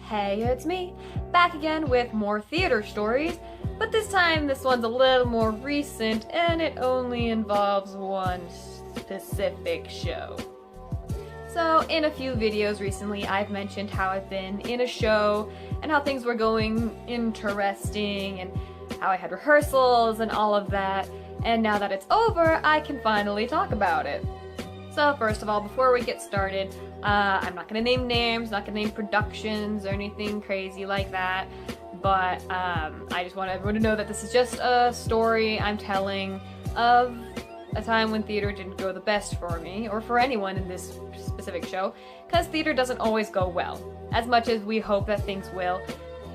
Hey, it's me, back again with more theater stories, but this time this one's a little more recent and it only involves one specific show. So in a few videos recently I've mentioned how I've been in a show and how things were going interesting and how I had rehearsals and all of that, and now that it's over I can finally talk about it. So first of all, before we get started, I'm not going to name names, not going to name productions or anything crazy like that, but I just want everyone to know that this is just a story I'm telling of a time when theater didn't go the best for me, or for anyone in this specific show, because theater doesn't always go well. As much as we hope that things will,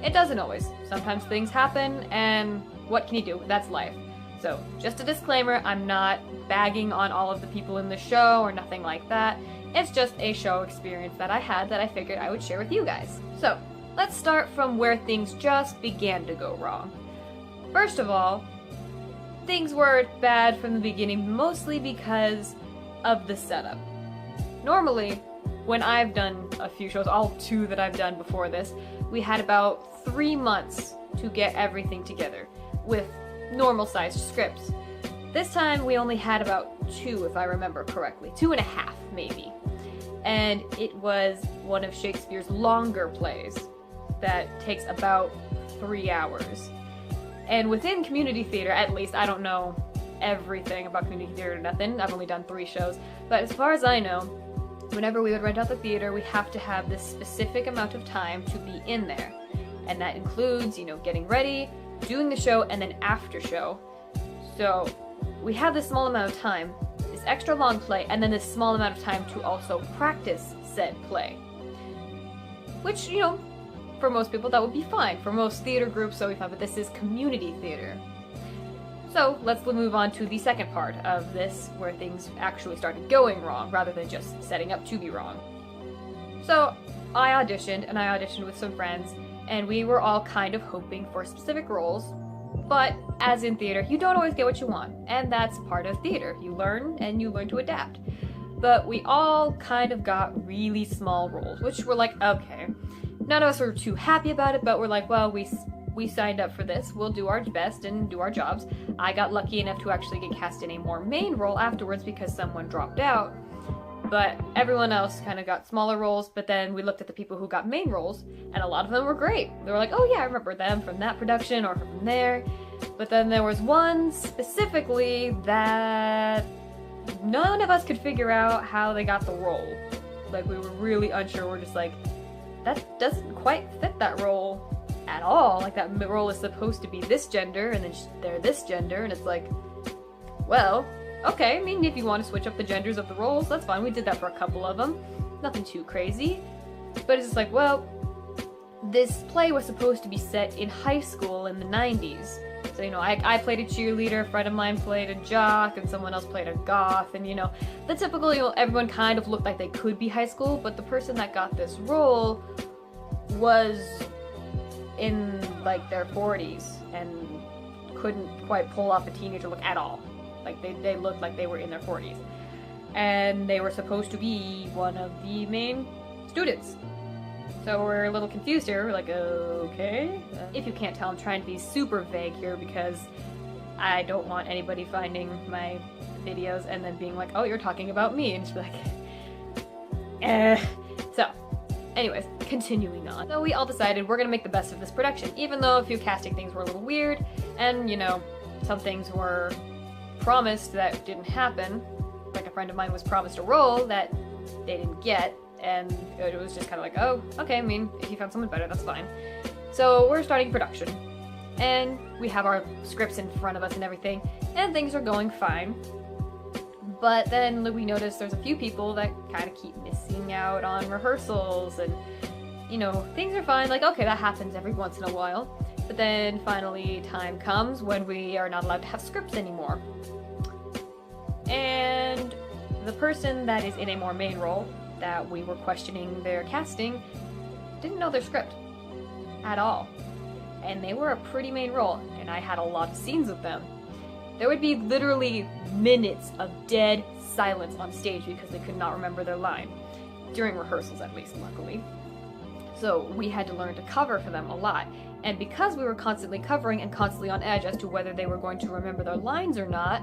it doesn't always. Sometimes things happen, and what can you do? That's life. So, just a disclaimer, I'm not bagging on all of the people in the show or nothing like that. It's just a show experience that I had that I figured I would share with you guys. So, let's start from where things just began to go wrong. First of all, things were bad from the beginning, mostly because of the setup. Normally, when I've done a few shows, all two that I've done before this, we had about 3 months to get everything together, with normal-sized scripts. This time we only had about 2, if I remember correctly. 2.5, maybe. And it was one of Shakespeare's longer plays that takes about 3 hours. And within community theater, at least, I don't know everything about community theater or nothing. I've only done 3 shows. But as far as I know, whenever we would rent out the theater, we have to have this specific amount of time to be in there. And that includes, getting ready, doing the show, and then after show. So we have this small amount of time, this extra long play, and then this small amount of time to also practice said play. Which, for most people that would be fine. For most theater groups that we find, but this is community theater. So let's move on to the second part of this, where things actually started going wrong, rather than just setting up to be wrong. So I auditioned with some friends, and we were all kind of hoping for specific roles, but as in theater, you don't always get what you want, and that's part of theater. You learn, and you learn to adapt. But we all kind of got really small roles, which were like, okay. None of us were too happy about it, but we're like, well, we signed up for this, we'll do our best and do our jobs. I got lucky enough to actually get cast in a more main role afterwards because someone dropped out. But everyone else kind of got smaller roles, but then we looked at the people who got main roles, and a lot of them were great. They were like, oh yeah, I remember them from that production or from there. But then there was one specifically that none of us could figure out how they got the role. Like, we were really unsure. We're just like, that doesn't quite fit that role at all. Like, that role is supposed to be this gender, and then they're this gender, and it's like, well, okay, I mean, if you want to switch up the genders of the roles, that's fine. We did that for a couple of them. Nothing too crazy. But it's just like, well, this play was supposed to be set in high school in the 90s. So, I played a cheerleader, a friend of mine played a jock, and someone else played a goth, and, the typical, everyone kind of looked like they could be high school, but the person that got this role was in, like, their 40s, and couldn't quite pull off a teenager look at all. Like, they looked like they were in their 40s. And they were supposed to be one of the main students. So we're a little confused here. We're like, okay. If you can't tell, I'm trying to be super vague here because I don't want anybody finding my videos and then being like, oh, you're talking about me. And just be like, So, anyways, continuing on. So we all decided we're gonna make the best of this production, even though a few casting things were a little weird, and, some things were promised that didn't happen. Like, a friend of mine was promised a role that they didn't get, and it was just kind of like, oh, okay, I mean, if you found someone better, that's fine. So we're starting production, and we have our scripts in front of us and everything, and things are going fine. But then we notice there's a few people that kind of keep missing out on rehearsals, and, things are fine. Like, okay, that happens every once in a while. But then finally time comes when we are not allowed to have scripts anymore. And the person that is in a more main role that we were questioning their casting didn't know their script at all. And they were a pretty main role, and I had a lot of scenes with them. There would be literally minutes of dead silence on stage because they could not remember their line. During rehearsals, at least, luckily. So we had to learn to cover for them a lot. And because we were constantly covering and constantly on edge as to whether they were going to remember their lines or not,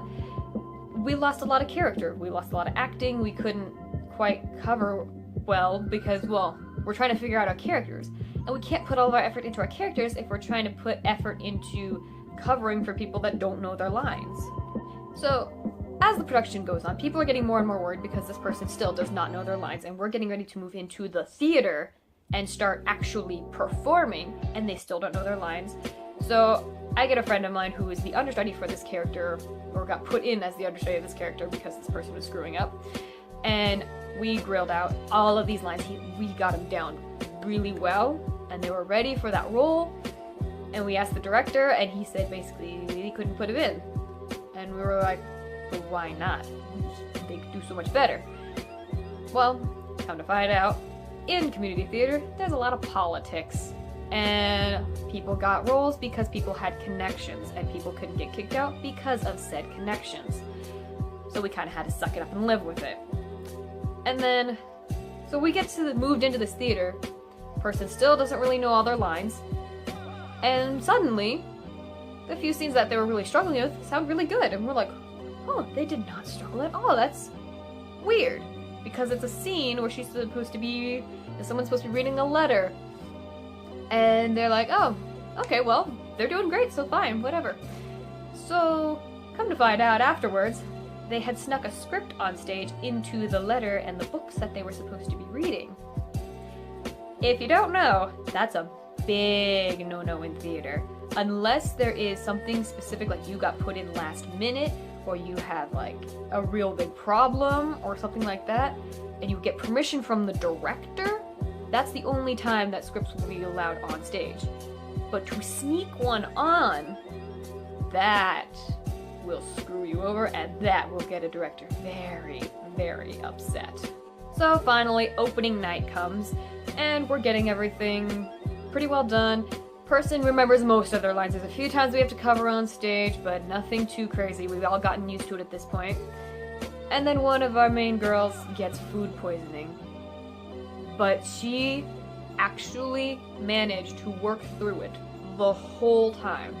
we lost a lot of character. We lost a lot of acting. We couldn't quite cover well because, well, we're trying to figure out our characters. And we can't put all of our effort into our characters if we're trying to put effort into covering for people that don't know their lines. So, as the production goes on, people are getting more and more worried because this person still does not know their lines, and we're getting ready to move into the theater and start actually performing, and they still don't know their lines. So I get a friend of mine who is the understudy for this character, or got put in as the understudy of this character because this person was screwing up, and we grilled out all of these lines. We got them down really well, and they were ready for that role, and we asked the director, and he said basically he couldn't put him in. And we were like, well, why not? They could do so much better. Well, come to find out, in community theater, there's a lot of politics. And people got roles because people had connections, and people couldn't get kicked out because of said connections. So we kind of had to suck it up and live with it. And then, so we get moved into this theater, person still doesn't really know all their lines, and suddenly, the few scenes that they were really struggling with sound really good, and we're like, oh, they did not struggle at all, that's weird. Because it's a scene where someone's supposed to be reading a letter. And they're like, oh, okay, well, they're doing great, so fine, whatever. So, come to find out afterwards, they had snuck a script on stage into the letter and the books that they were supposed to be reading. If you don't know, that's a big no-no in theater. Unless there is something specific, like you got put in last minute, or you have like a real big problem or something like that, and you get permission from the director, that's the only time that scripts will be allowed on stage. But to sneak one on, that will screw you over, and that will get a director very, very upset. So finally, opening night comes, and we're getting everything pretty well done. Person remembers most of their lines. There's a few times we have to cover on stage, but nothing too crazy. We've all gotten used to it at this point. And then one of our main girls gets food poisoning. But she actually managed to work through it the whole time.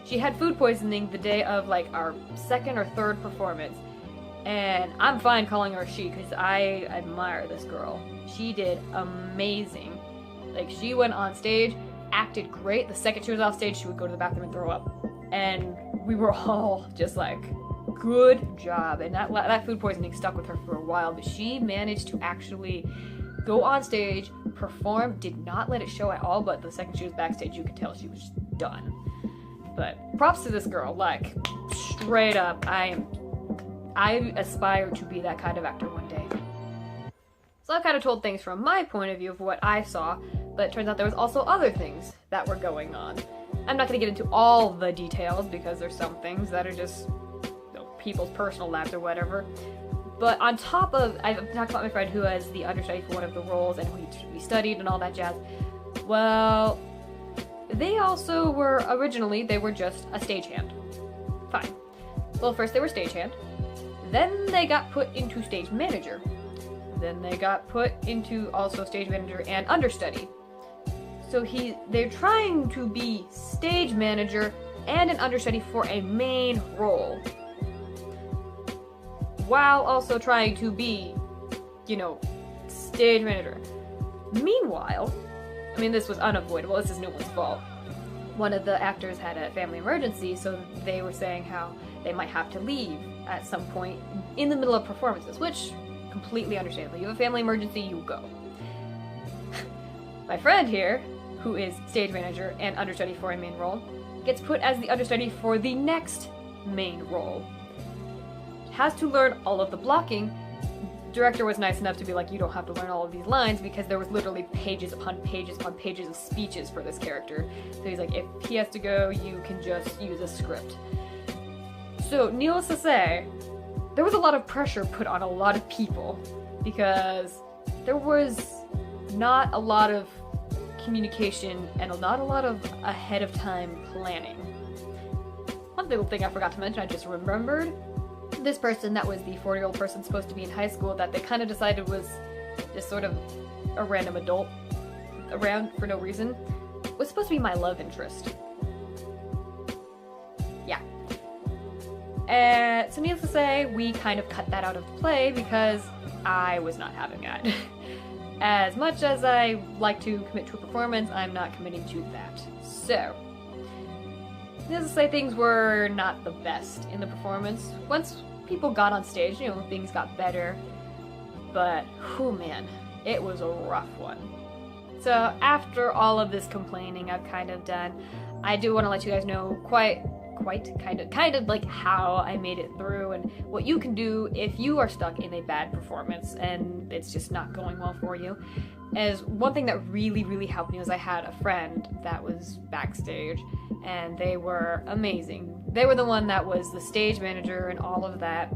She had food poisoning the day of like our second or third performance. And I'm fine calling her she because I admire this girl. She did amazing. Like, she went on stage, acted great. The second she was off stage, she would go to the bathroom and throw up. And we were all just like, good job. And that food poisoning stuck with her for a while, but she managed to actually go on stage, perform, did not let it show at all, but the second she was backstage, you could tell she was just done. But props to this girl, like, straight up, I aspire to be that kind of actor one day. So I've kind of told things from my point of view of what I saw, but it turns out there was also other things that were going on. I'm not going to get into all the details because there's some things that are just people's personal lives or whatever. But on top of, I've talked about my friend who was the understudy for one of the roles and we studied and all that jazz. Well, they also were, originally, they were just a stagehand. Fine. Well, first they were stagehand. Then they got put into stage manager. Then they got put into also stage manager and understudy. So they're trying to be stage manager and an understudy for a main role, while also trying to be, stage manager. Meanwhile, I mean, this was unavoidable, this is no one's fault. One of the actors had a family emergency, so they were saying how they might have to leave at some point in the middle of performances, which completely understandable. You have a family emergency, you go. My friend here, who is stage manager and understudy for a main role, gets put as the understudy for the next main role. Has to learn all of the blocking. Director was nice enough to be like, you don't have to learn all of these lines, because there was literally pages upon pages upon pages of speeches for this character. So he's like, if he has to go, you can just use a script. So needless to say, there was a lot of pressure put on a lot of people, because there was not a lot of communication and not a lot of ahead of time planning. One little thing I forgot to mention, I just remembered, this person that was the 40-year-old person supposed to be in high school that they kind of decided was just sort of a random adult around for no reason was supposed to be my love interest. Yeah. So needless to say, we kind of cut that out of play because I was not having that. As much as I like to commit to a performance, I'm not committing to that. So, needless to say, things were not the best in the performance. Once people got on stage, you know, things got better. But, whew man, it was a rough one. So, after all of this complaining I've kind of done, I do want to let you guys know kind of like how I made it through and what you can do if you are stuck in a bad performance and it's just not going well for you. As one thing that really helped me was I had a friend that was backstage and they were amazing. They were the one that was the stage manager and all of that.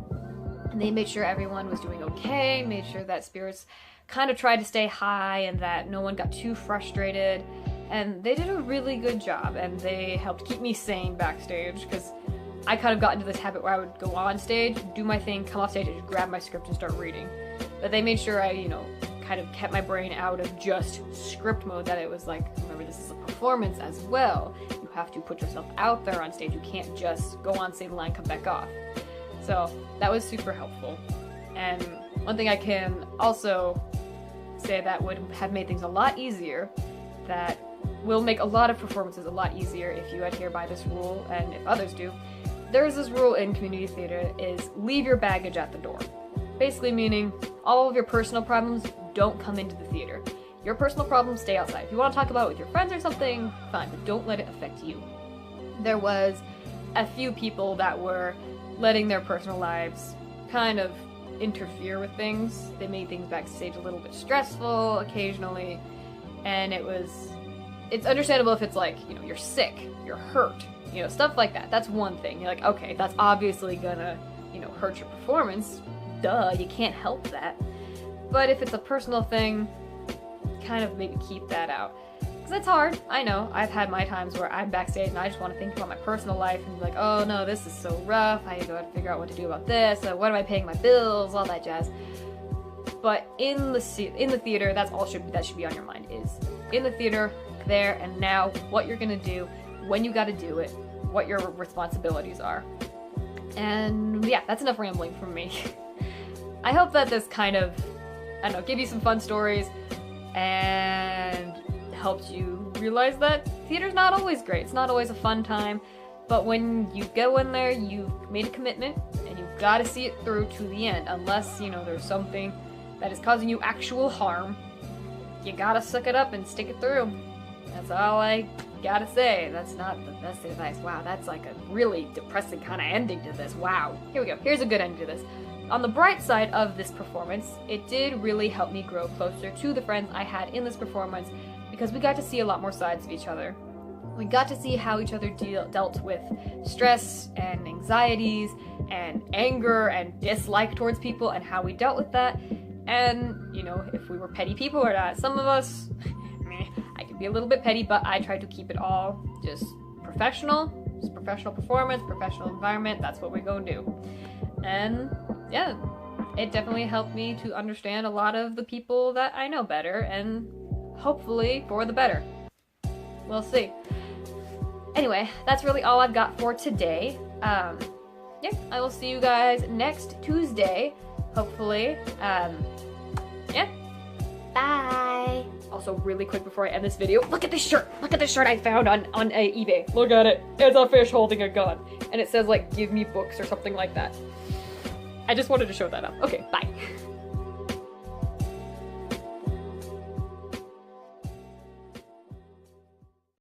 And they made sure everyone was doing okay, made sure that spirits kind of tried to stay high and that no one got too frustrated. And they did a really good job, and they helped keep me sane backstage, because I kind of got into this habit where I would go on stage, do my thing, come off stage, and just grab my script and start reading. But they made sure I, you know, kind of kept my brain out of just script mode, that it was like, remember, this is a performance as well. You have to put yourself out there on stage. You can't just go on, say the line, come back off. So that was super helpful. And one thing I can also say that would have made things a lot easier, that will make a lot of performances a lot easier if you adhere by this rule and if others do. There's this rule in community theater is leave your baggage at the door. Basically meaning all of your personal problems don't come into the theater. Your personal problems stay outside. If you want to talk about it with your friends or something, fine, but don't let it affect you. There was a few people that were letting their personal lives kind of interfere with things. They made things backstage a little bit stressful occasionally, and it's understandable if it's like, you know, you're sick, you're hurt, you know, stuff like that. That's one thing. You're like, okay, that's obviously gonna, you know, hurt your performance. Duh, you can't help that. But if it's a personal thing, kind of maybe keep that out. Because it's hard, I know. I've had my times where I'm backstage and I just want to think about my personal life and be like, oh no, this is so rough, I need to go out and figure out what to do about this, what am I paying my bills, all that jazz. But in the theater, that's all that should be on your mind, is in the theater, there and now, what you're gonna do, when you gotta do it, what your responsibilities are. And yeah, that's enough rambling from me. I hope that this kind of, I don't know, give you some fun stories and helped you realize that theater's not always great. It's not always a fun time, but when you go in there, you've made a commitment and you've gotta see it through to the end, unless, you know, there's something that is causing you actual harm. You gotta suck it up and stick it through. That's all I gotta say. That's not the best advice. Wow, that's like a really depressing kind of ending to this. Wow. Here we go. Here's a good ending to this. On the bright side of this performance, it did really help me grow closer to the friends I had in this performance, because we got to see a lot more sides of each other. We got to see how each other dealt with stress and anxieties and anger and dislike towards people and how we dealt with that. And, you know, if we were petty people or not. Some of us, I could be a little bit petty, but I try to keep it all just professional performance, professional environment. That's what we're gonna do. And yeah, it definitely helped me to understand a lot of the people that I know better, and hopefully for the better. We'll see. Anyway, that's really all I've got for today. Yeah, I will see you guys next Tuesday, hopefully. Yeah. Bye. Also, really quick before I end this video, look at this shirt! Look at this shirt I found on eBay. Look at it. It's a fish holding a gun. And it says, like, give me books or something like that. I just wanted to show that up. Okay, bye.